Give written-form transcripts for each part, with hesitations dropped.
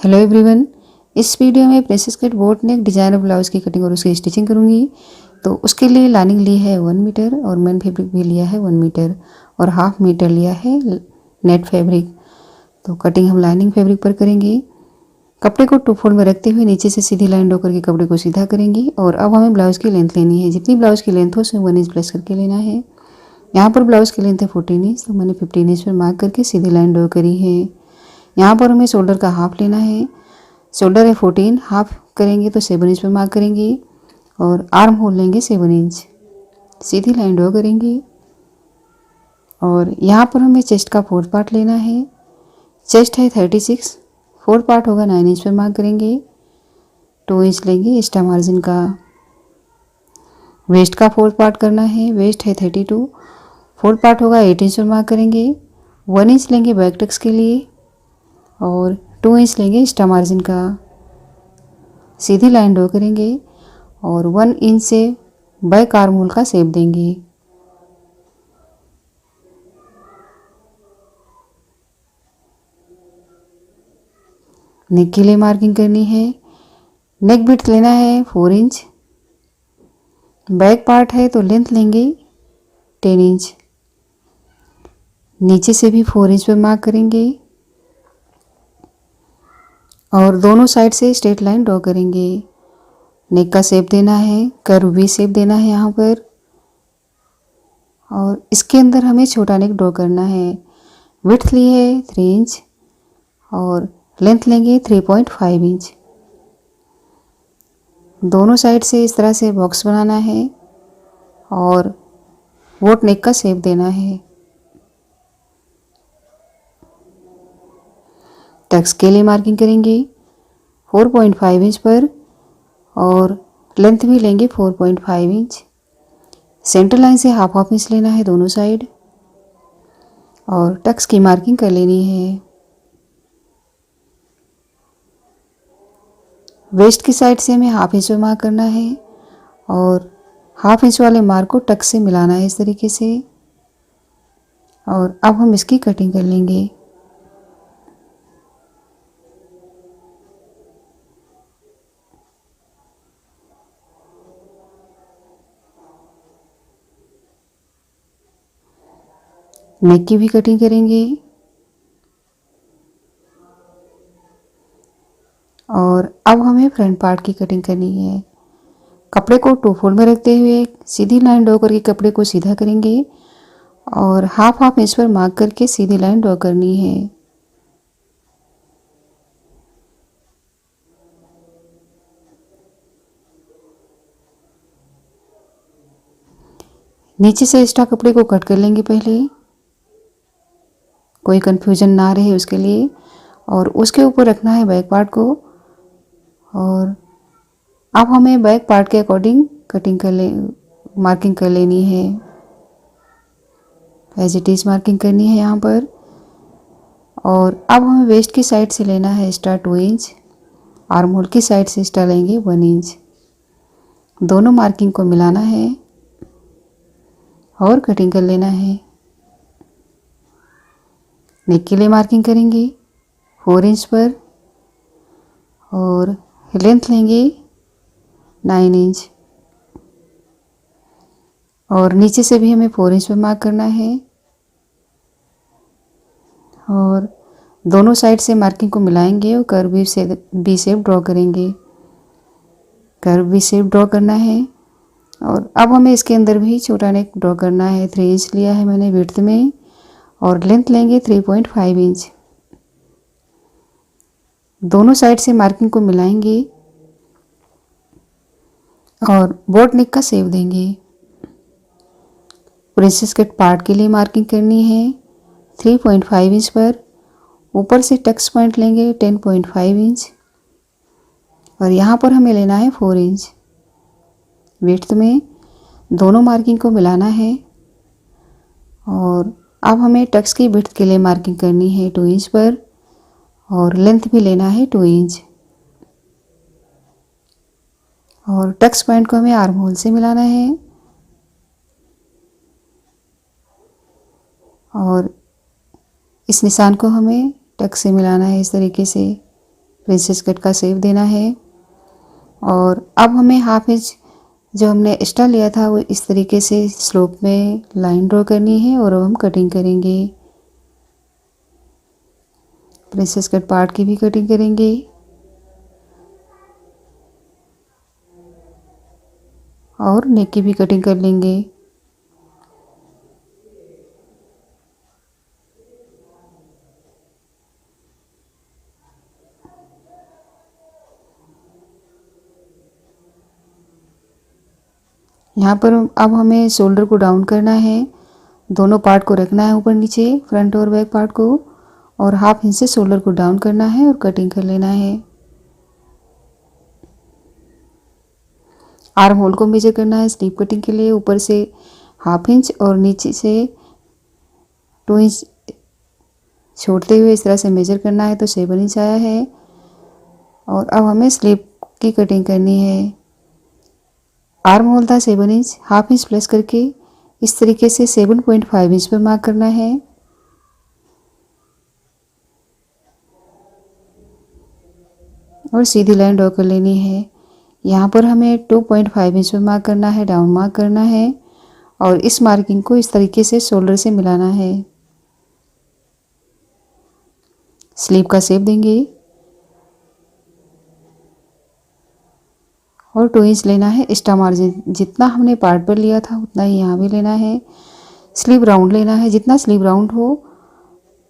Hello everyone. इस video में princess cut boat नेक designer blouse की कटिंग और उसकी स्टिचिंग करूंगी। तो उसके लिए लाइनिंग ली है 1 मीटर और मेन फैब्रिक भी लिया है 1 मीटर और हाफ मीटर लिया है नेट फैब्रिक। तो कटिंग हम लाइनिंग फैब्रिक पर करेंगे। कपड़े को 2 फोल्ड में रखते हुए नीचे से सीधी लाइन ड्रॉ करके कपड़े को सीधा करेंगे। और अब हमें ब्लाउज की लेंथ लेनी है। जितनी ब्लाउज की लेंथ हो उसमें 1 इंच प्लस करके लेना है। यहाँ पर ब्लाउज की लेंथ है 14 इंच, तो मैंने 15 इंच पर मार्क करके सीधी लाइन ड्रॉ करी है। यहाँ पर हमें शोल्डर का हाफ लेना है। शोल्डर है 14, हाफ करेंगे तो 7 इंच पर मार्क करेंगे और आर्म होल लेंगे 7 इंच। सीधी लाइन ड्रॉ करेंगे और यहाँ पर हमें चेस्ट का 4th पार्ट लेना है। चेस्ट है 36, 4th पार्ट होगा 9 इंच पर मार्क करेंगे। 2 इंच लेंगे एक्स्ट्रा मार्जिन का। वेस्ट का 4th पार्ट करना है। वेस्ट है 32, 4th पार्ट होगा 8 इंच पर मार्क करेंगे। 1 इंच लेंगे बैक टक्स के लिए और 2 इंच लेंगे एक्स्ट्रा मार्जिन का। सीधी लाइन ड्रॉ करेंगे और 1 इंच से बैक आर्म होल का शेप देंगे। नेक के लिए मार्किंग करनी है। नेक विड्थ लेना है 4 इंच। बैक पार्ट है तो लेंथ लेंगे 10 इंच। नीचे से भी 4 इंच पर मार्क करेंगे और दोनों साइड से स्ट्रेट लाइन ड्रॉ करेंगे। नेक का शेप देना है, कर्व वी शेप देना है यहाँ पर। और इसके अंदर हमें छोटा नेक ड्रॉ करना है। विड्थ ली है 3 इंच और लेंथ लेंगे 3.5 इंच। दोनों साइड से इस तरह से बॉक्स बनाना है और बोट नेक का शेप देना है। टक्स के लिए मार्किंग करेंगे 4.5 इंच पर और लेंथ भी लेंगे 4.5 इंच। सेंटर लाइन से हाफ इंच लेना है दोनों साइड और टक्स की मार्किंग कर लेनी है। वेस्ट की साइड से हमें हाफ इंच पर मार्क करना है और हाफ इंच वाले मार्क को टक्स से मिलाना है इस तरीके से। और अब हम इसकी कटिंग कर लेंगे। नेक की भी कटिंग करेंगे और अब हमें फ्रंट पार्ट की कटिंग करनी है। कपड़े को 2 फोल्ड में रखते हुए सीधी लाइन ड्रॉ करके कपड़े को सीधा करेंगे और हाफ इंच पर मार्क करके सीधी लाइन ड्रॉ करनी है। नीचे से एक्स्ट्रा कपड़े को कट कर लेंगे पहले, कोई कंफ्यूजन ना रहे उसके लिए। और उसके ऊपर रखना है बैक पार्ट को और अब हमें बैक पार्ट के अकॉर्डिंग कटिंग कर ले मार्किंग कर लेनी है। एज इट इज मार्किंग करनी है यहाँ पर। और अब हमें वेस्ट की साइड से लेना है एक्स्ट्रा 2 इंच। आर्म होल की साइड से एक्स्ट्रा लेंगे 1 इंच। दोनों मार्किंग को मिलाना है और कटिंग कर लेना है। नेक के लिए मार्किंग करेंगे 4 इंच पर और लेंथ लेंगे 9 इंच। और नीचे से भी हमें 4 इंच पर मार्क करना है और दोनों साइड से मार्किंग को मिलाएंगे और कर्व वी शेप ड्रॉ करेंगे। कर्व वी शेप ड्रॉ करना है और अब हमें इसके अंदर भी छोटा नेक ड्रॉ करना है। 3 इंच लिया है मैंने विड्थ में और लेंथ लेंगे 3.5 इंच। दोनों साइड से मार्किंग को मिलाएंगे और बोट नेक का शेप देंगे। प्रिंसेस कट पार्ट के लिए मार्किंग करनी है 3.5 इंच पर। ऊपर से टक्स पॉइंट लेंगे 10.5 इंच और यहाँ पर हमें लेना है 4 इंच। विड्थ में दोनों मार्किंग को मिलाना है और अब हमें टक्स की विड्थ के लिए मार्किंग करनी है 2 इंच पर और लेंथ भी लेना है 2 इंच। और टक्स पॉइंट को हमें आर्म होल से मिलाना है और इस निशान को हमें टक्स से मिलाना है इस तरीके से। प्रिंसेस कट का शेप देना है। और अब हमें हाफ इंच जो हमने एक्स्ट्रा लिया था वो इस तरीके से स्लोप में लाइन ड्रॉ करनी है और अब हम कटिंग करेंगे। प्रिंसेस कट पार्ट की भी कटिंग करेंगे और नेक की भी कटिंग कर लेंगे। यहाँ पर अब हमें शोल्डर को डाउन करना है, दोनों पार्ट को रखना है ऊपर नीचे, फ्रंट और बैक पार्ट को, और हाफ इंच से शोल्डर को डाउन करना है और कटिंग कर लेना है। आर्म होल को मेजर करना है स्लीव कटिंग के लिए, ऊपर से हाफ इंच और नीचे से 2 इंच छोड़ते हुए इस तरह से मेजर करना है, तो 7 इंच आया है। और अब हमें स्लीव की कटिंग करनी है। आर्म होल था 7 इंच, हाफ इंच प्लस करके इस तरीके से 7.5 इंच पर मार्क करना है। और सीधी लाइन ड्रॉ कर लेनी है। यहाँ पर हमें 2.5 इंच पर मार्क करना है, डाउन मार्क करना है, और इस मार्किंग को इस तरीके से शोल्डर से मिलाना है। स्लीव का शेप देंगे और 2 इंच लेना है एक्स्ट्रा मार्जिन, जितना हमने पार्ट पर लिया था उतना ही यहाँ भी लेना है। स्लीव राउंड लेना है, जितना स्लीव राउंड हो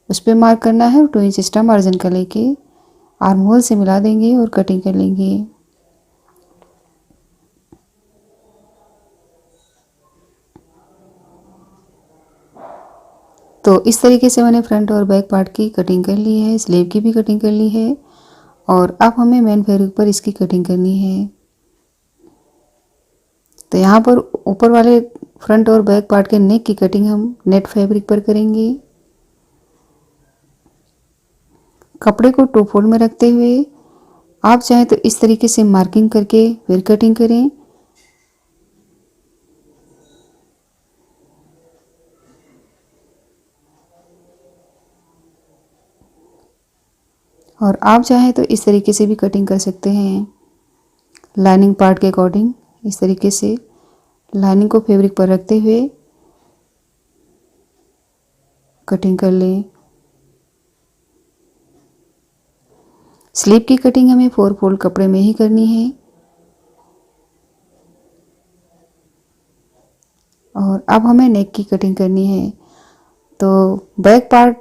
उस पर मार्क करना है और 2 इंच एक्स्ट्रा मार्जिन का लेके आर्म होल से मिला देंगे और कटिंग कर लेंगे। तो इस तरीके से मैंने फ्रंट और बैक पार्ट की कटिंग कर ली है, स्लीव की भी कटिंग कर ली है, और अब हमें मेन फैब्रिक पर इसकी कटिंग करनी है। तो यहाँ पर ऊपर वाले फ्रंट और बैक पार्ट के नेक की कटिंग हम नेट फैब्रिक पर करेंगे। कपड़े को 2 फोल्ड में रखते हुए आप चाहें तो इस तरीके से मार्किंग करके फिर कटिंग करें। और आप चाहें तो इस तरीके से भी कटिंग कर सकते हैं, लाइनिंग पार्ट के अकॉर्डिंग। इस तरीके से लाइनिंग को फैब्रिक पर रखते हुए कटिंग कर लें। स्लीव की कटिंग हमें 4 फोल्ड कपड़े में ही करनी है। और अब हमें नेक की कटिंग करनी है। तो बैक पार्ट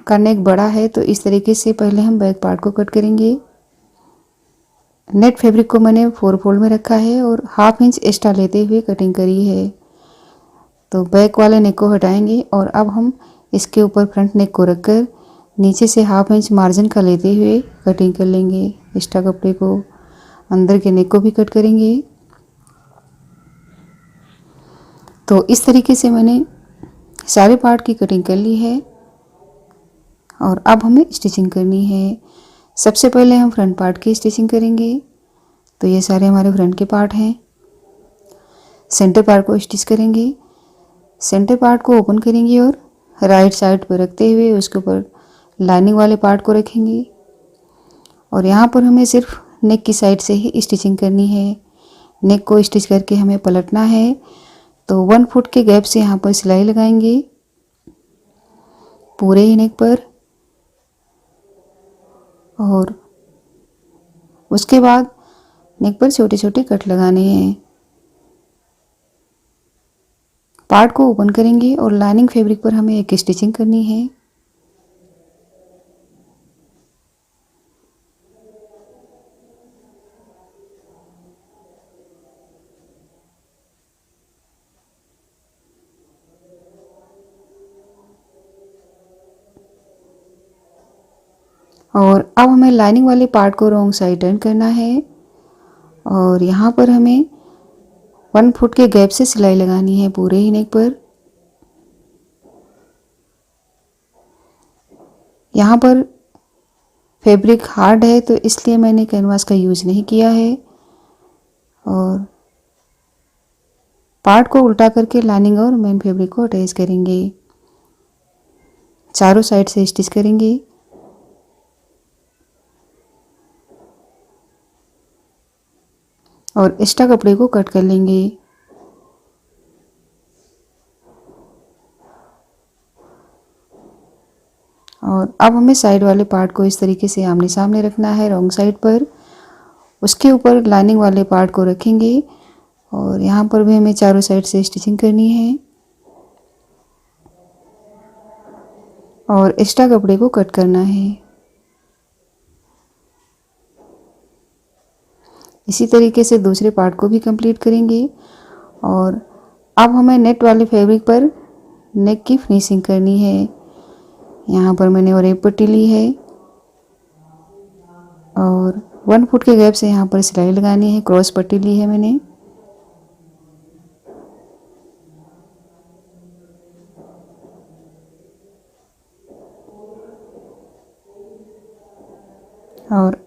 का नेक बड़ा है, तो इस तरीके से पहले हम बैक पार्ट को कट करेंगे। नेट फैब्रिक को मैंने 4 फोल्ड में रखा है और हाफ इंच एक्स्ट्रा लेते हुए कटिंग करी है। तो बैक वाले नेक को हटाएंगे और अब हम इसके ऊपर फ्रंट नेक को रखकर नीचे से हाफ इंच मार्जिन का लेते हुए कटिंग कर लेंगे। एक्स्ट्रा कपड़े को, अंदर के नेक को भी कट करेंगे। तो इस तरीके से मैंने सारे पार्ट की कटिंग कर ली है और अब हमें स्टिचिंग करनी है। सबसे पहले हम फ्रंट पार्ट की स्टिचिंग करेंगे। तो ये सारे हमारे फ्रंट के पार्ट हैं। सेंटर पार्ट को स्टिच करेंगे। सेंटर पार्ट को ओपन करेंगे और राइट साइड पर रखते हुए उसके ऊपर लाइनिंग वाले पार्ट को रखेंगे। और यहाँ पर हमें सिर्फ नेक की साइड से ही स्टिचिंग करनी है। नेक को स्टिच करके हमें पलटना है। तो 1 फुट के गैप से यहाँ पर सिलाई लगाएंगे पूरे ही नेक पर, और उसके बाद नेक पर छोटे छोटे कट लगाने हैं। पार्ट को ओपन करेंगे और लाइनिंग फैब्रिक पर हमें एक स्टिचिंग करनी है। और अब हमें लाइनिंग वाले पार्ट को रॉन्ग साइड टर्न करना है और यहाँ पर हमें 1 फुट के गैप से सिलाई लगानी है पूरे ही नेक पर। यहाँ पर फैब्रिक हार्ड है तो इसलिए मैंने कैनवास का यूज़ नहीं किया है। और पार्ट को उल्टा करके लाइनिंग और मेन फैब्रिक को अटैच करेंगे। चारों साइड से स्टिच करेंगे। और एक्स्ट्रा कपड़े को कट कर लेंगे। और अब हमें साइड वाले पार्ट को इस तरीके से आमने सामने रखना है रॉन्ग साइड पर। उसके ऊपर लाइनिंग वाले पार्ट को रखेंगे और यहाँ पर भी हमें चारों साइड से स्टिचिंग करनी है और एक्स्ट्रा कपड़े को कट करना है। इसी तरीके से दूसरे पार्ट को भी कंप्लीट करेंगे। और अब हमें नेट वाले फैब्रिक पर नेक की फिनिशिंग करनी है। यहाँ पर मैंने और एक पट्टी ली है और 1 फुट के गैप से यहाँ पर सिलाई लगानी है। क्रॉस पट्टी ली है मैंने। और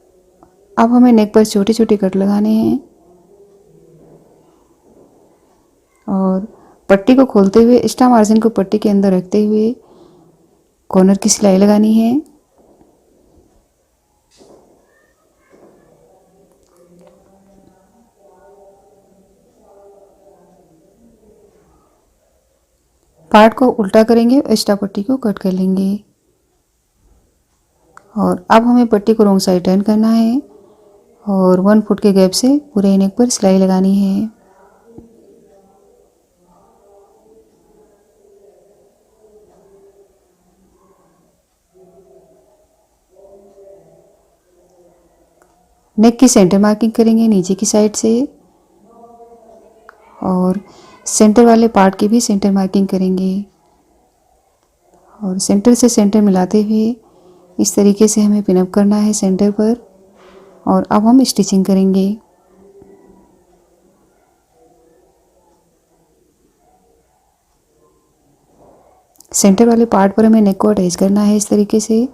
अब हमें नेक पर छोटे छोटे कट लगाने हैं और पट्टी को खोलते हुए एक्स्ट्रा मार्जिन को पट्टी के अंदर रखते हुए कॉर्नर की सिलाई लगानी है। पार्ट को उल्टा करेंगे, एक्स्ट्रा पट्टी को कट कर लेंगे। और अब हमें पट्टी को रॉन्ग साइड टर्न करना है और 1 फुट के गैप से पूरे नेक पर सिलाई लगानी है। नेक की सेंटर मार्किंग करेंगे नीचे की साइड से और सेंटर वाले पार्ट की भी सेंटर मार्किंग करेंगे और सेंटर से सेंटर मिलाते हुए इस तरीके से हमें पिनअप करना है सेंटर पर। और अब हम स्टिचिंग करेंगे। सेंटर वाले पार्ट पर हमें नेक को अटैच करना है इस तरीके से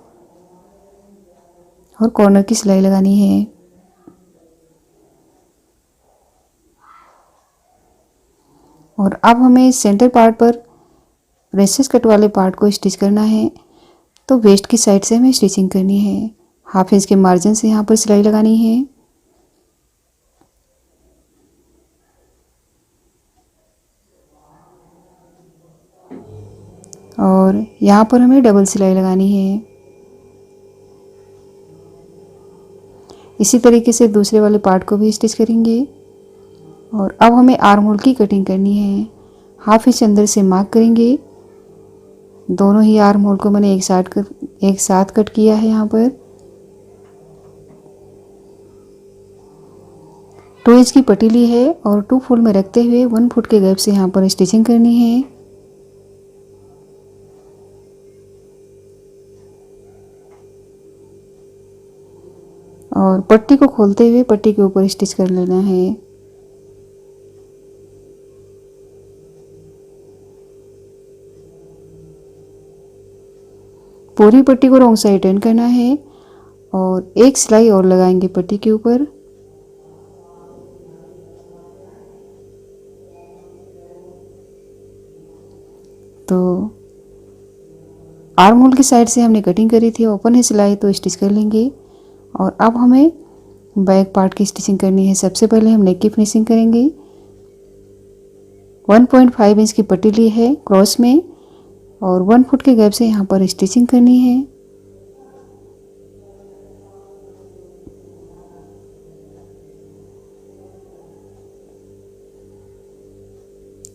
और कॉर्नर की सिलाई लगानी है। और अब हमें सेंटर पार्ट पर प्रिंसेस कट वाले पार्ट को स्टिच करना है। तो वेस्ट की साइड से हमें स्टिचिंग करनी है। 1/2 इंच के मार्जिन से यहाँ पर सिलाई लगानी है। और यहाँ पर हमें डबल सिलाई लगानी है। इसी तरीके से दूसरे वाले पार्ट को भी स्टिच करेंगे। और अब हमें आर्म होल की कटिंग करनी है। 1/2 इंच अंदर से मार्क करेंगे। दोनों ही आर्म होल को मैंने एक साथ कट किया है। यहाँ पर 2 इंच की पट्टी ली है और 2 फोल्ड में रखते हुए 1 फुट के गैप से यहाँ पर स्टिचिंग करनी है। और पट्टी को खोलते हुए पट्टी के ऊपर स्टिच कर लेना है। पूरी पट्टी को रॉन्ग साइड टर्न करना है और एक सिलाई और लगाएंगे पट्टी के ऊपर। तो आर्म होल की साइड से हमने कटिंग करी थी, ओपन है सिलाई तो स्टिच कर लेंगे। और अब हमें बैक पार्ट की स्टिचिंग करनी है। सबसे पहले हम नेक की फिनिशिंग करेंगे। 1.5 इंच की पट्टी ली है क्रॉस में और 1 फुट के गैप से यहाँ पर स्टिचिंग करनी है।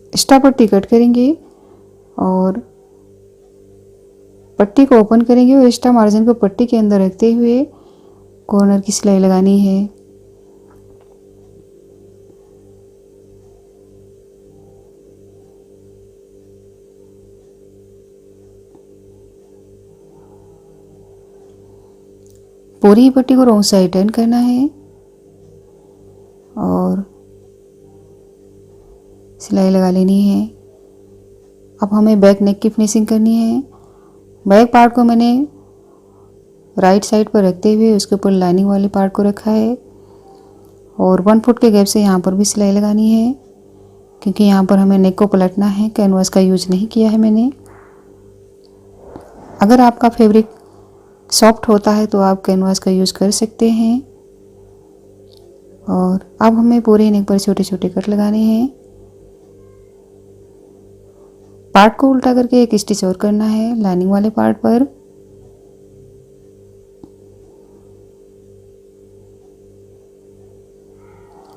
एक्स्ट्रा पट्टी कट करेंगे और पट्टी को ओपन करेंगे और एक्स्ट्रा मार्जिन को पट्टी के अंदर रखते हुए कॉर्नर की सिलाई लगानी है। पूरी पट्टी को रॉन्ग साइड टर्न करना है और सिलाई लगा लेनी है। अब हमें बैक नेक की फिनिशिंग करनी है। बैक पार्ट को मैंने राइट साइड पर रखते हुए उसके ऊपर लाइनिंग वाले पार्ट को रखा है और 1 फुट के गैप से यहाँ पर भी सिलाई लगानी है क्योंकि यहाँ पर हमें नेक को पलटना है। कैनवास का यूज नहीं किया है मैंने। अगर आपका फैब्रिक सॉफ्ट होता है तो आप कैनवास का यूज़ कर सकते हैं। और अब हमें पूरे नेक पर छोटे छोटे कट लगाने हैं। पार्ट को उल्टा करके एक स्टिच और करना है लाइनिंग वाले पार्ट पर।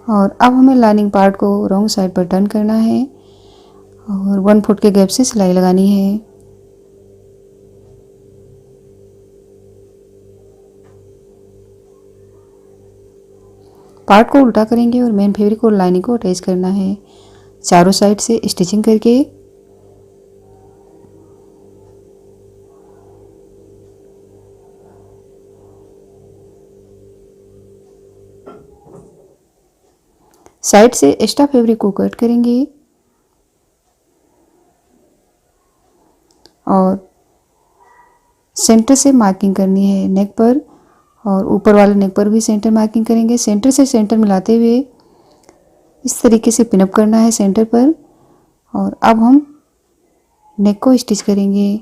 और अब हमें लाइनिंग पार्ट को रॉन्ग साइड पर टर्न करना है और 1 फुट के गैप से सिलाई लगानी है। पार्ट को उल्टा करेंगे और मेन फैब्रिक और लाइनिंग को अटैच करना है चारों साइड से स्टिचिंग करके। साइड से एक्स्ट्रा फैब्रिक को कट करेंगे और सेंटर से मार्किंग करनी है नेक पर और ऊपर वाले नेक पर भी सेंटर मार्किंग करेंगे। सेंटर से सेंटर मिलाते हुए इस तरीके से पिनअप करना है सेंटर पर। और अब हम नेक को स्टिच करेंगे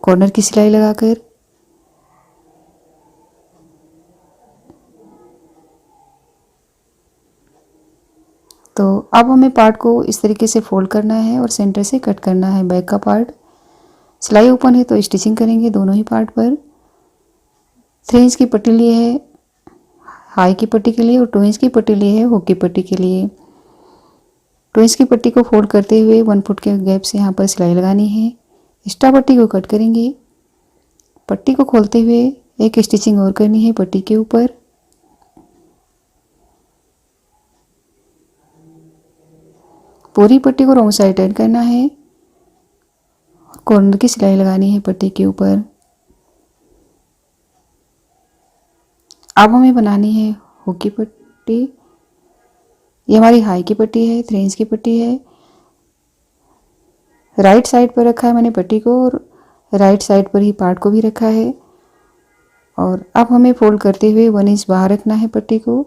कॉर्नर की सिलाई लगाकर। तो अब हमें पार्ट को इस तरीके से फोल्ड करना है और सेंटर से कट करना है बैक का पार्ट। सिलाई ओपन है तो स्टिचिंग करेंगे दोनों ही पार्ट पर। 3 इंच की पट्टी ली है हाई की पट्टी के लिए और 2 इंच की पट्टी ली है हुक की पट्टी के लिए। 2 इंच की पट्टी को फोल्ड करते हुए 1 फुट के गैप से यहाँ पर सिलाई लगानी है। एक्स्ट्रा पट्टी को कट करेंगे। पट्टी को खोलते हुए एक स्टिचिंग और करनी है पट्टी के ऊपर। पूरी पट्टी को रॉन्ग साइड टर्न करना है और कॉर्नर की सिलाई लगानी है पट्टी के ऊपर। अब हमें बनानी है हुक की पट्टी। ये हमारी हाई की पट्टी है 3 इंच की पट्टी है। राइट साइड पर रखा है मैंने पट्टी को और राइट साइड पर ही पार्ट को भी रखा है। और अब हमें फोल्ड करते हुए 1 इंच बाहर रखना है पट्टी को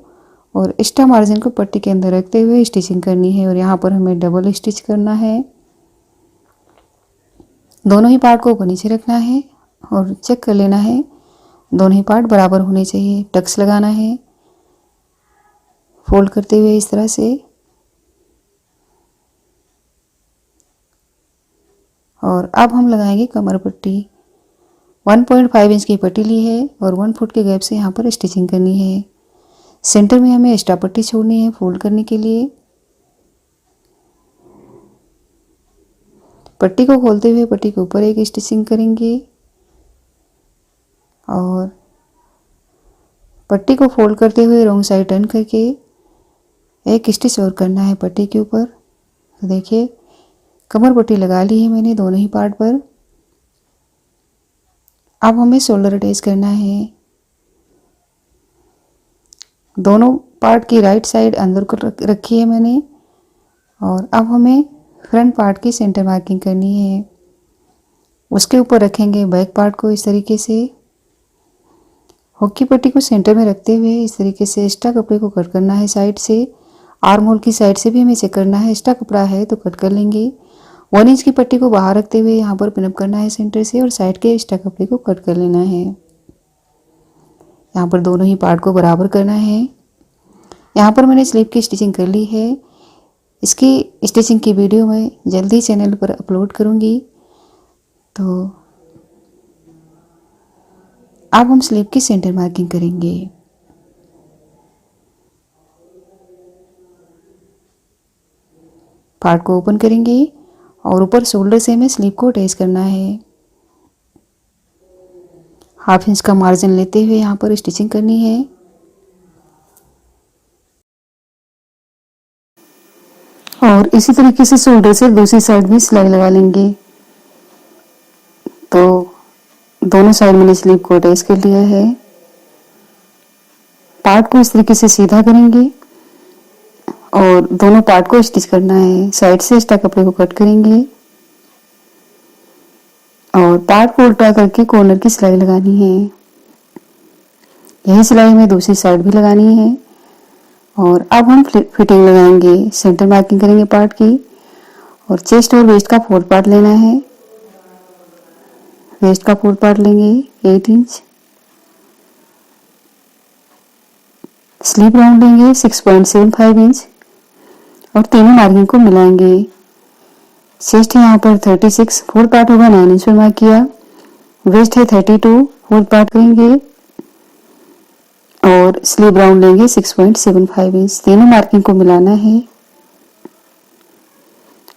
और एक्स्ट्रा मार्जिन को पट्टी के अंदर रखते हुए स्टिचिंग करनी है। और यहाँ पर हमें डबल स्टिच करना है। दोनों ही पार्ट को ऊपर नीचे रखना है और चेक कर लेना है दोनों ही पार्ट बराबर होने चाहिए। टक्स लगाना है फोल्ड करते हुए इस तरह से। और अब हम लगाएंगे कमर पट्टी। 1.5 इंच की पट्टी ली है और 1 फुट के गैप से यहाँ पर स्टिचिंग करनी है। सेंटर में हमें एक्स्ट्रा पट्टी छोड़नी है फोल्ड करने के लिए। पट्टी को खोलते हुए पट्टी के ऊपर एक स्टिचिंग करेंगे और पट्टी को फोल्ड करते हुए रॉन्ग साइड टर्न करके एक स्टिच और करना है पट्टी के ऊपर। तो देखिए कमर पट्टी लगा ली है मैंने दोनों ही पार्ट पर। अब हमें शोल्डर अटैच करना है। दोनों पार्ट की राइट साइड अंदर को रखी है मैंने और अब हमें फ्रंट पार्ट की सेंटर मार्किंग करनी है। उसके ऊपर रखेंगे बैक पार्ट को इस तरीके से। हुक की पट्टी को सेंटर में रखते हुए इस तरीके से एक्स्ट्रा कपड़े को कट करना है साइड से। आर्म होल की साइड से भी हमें चेक करना है एक्स्ट्रा कपड़ा है तो कट कर लेंगे। 1 इंच की पट्टी को बाहर रखते हुए यहाँ पर पिनअप करना है सेंटर से और साइड के एक्स्ट्रा कपड़े को कट कर लेना है। यहाँ पर दोनों ही पार्ट को बराबर करना है। यहाँ पर मैंने स्लीव की स्टिचिंग कर ली है। इसकी स्टिचिंग की वीडियो मैं जल्दी चैनल पर अपलोड करूँगी। तो अब हम स्लीव की सेंटर मार्किंग करेंगे। पार्ट को ओपन करेंगे और ऊपर शोल्डर से हमें स्लीव को अटैच करना है। 1/2 इंच का मार्जिन लेते हुए यहाँ पर स्टिचिंग करनी है। और इसी तरीके से शोल्डर से दूसरी साइड भी सिलाई लगा लेंगे। तो दोनों साइड मैंने स्लीव को अटैच कर लिया है। पार्ट को इस तरीके से सीधा करेंगे और दोनों पार्ट को स्टिच करना है। साइड से एक्स्ट्रा कपड़े को कट करेंगे और पार्ट को उल्टा करके कॉर्नर की सिलाई लगानी है। यही सिलाई हमें दूसरी साइड भी लगानी है। और अब हम फिटिंग लगाएंगे। सेंटर मार्किंग करेंगे पार्ट की और चेस्ट और वेस्ट का 4 पार्ट लेना है। वेस्ट का 4 पार्ट लेंगे 8 इंच स्लीव राउंड लेंगे 6.75 इंच और तीनों मार्किंग को मिलाएंगे। चेस्ट है यहाँ पर 36, फोर्थ पार्ट होगा 9 इंच पर मार्क किया। वेस्ट है 32, फोर्थ पार्ट करेंगे और स्लीव राउंड लेंगे 6.75 इंच। तीनों मार्किंग को मिलाना है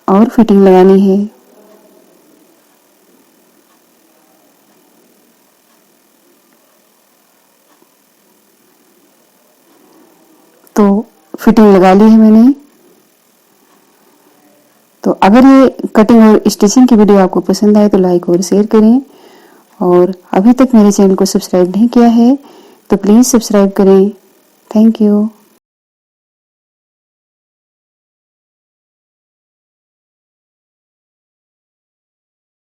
और फिटिंग लगानी है। तो फिटिंग लगा ली है मैंने। तो अगर ये कटिंग और स्टिचिंग की वीडियो आपको पसंद आए तो लाइक और शेयर करें, और अभी तक मेरे चैनल को सब्सक्राइब नहीं किया है तो प्लीज़ सब्सक्राइब करें। Thank you.